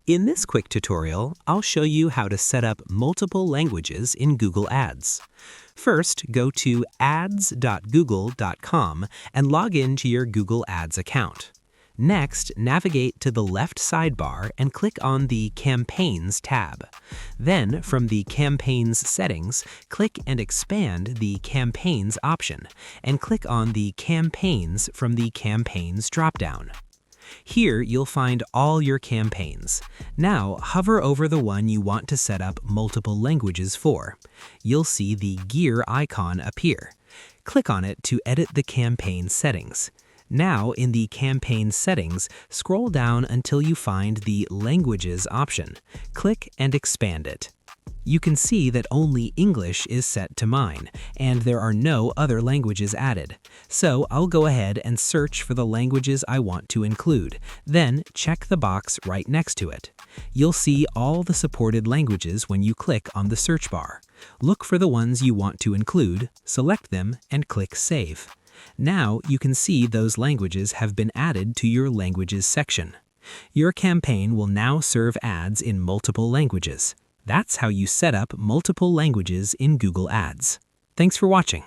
In this quick tutorial, I'll show you how to set up multiple languages in Google Ads. First, go to ads.google.com and log into your Google Ads account. Next, navigate to the left sidebar and click on the Campaigns tab. Then, from the Campaigns settings, click and expand the Campaigns option, and click on the Campaigns from the Campaigns dropdown. Here, you'll find all your campaigns. Now, hover over the one you want to set up multiple languages for. You'll see the gear icon appear. Click on it to edit the campaign settings. Now, in the campaign settings, scroll down until you find the Languages option. Click and expand it. You can see that only English is set to mine, and there are no other languages added. So I'll go ahead and search for the languages I want to include, then check the box right next to it. You'll see all the supported languages when you click on the search bar. Look for the ones you want to include, select them, and click Save. Now you can see those languages have been added to your Languages section. Your campaign will now serve ads in multiple languages. That's how you set up multiple languages in Google Ads. Thanks for watching.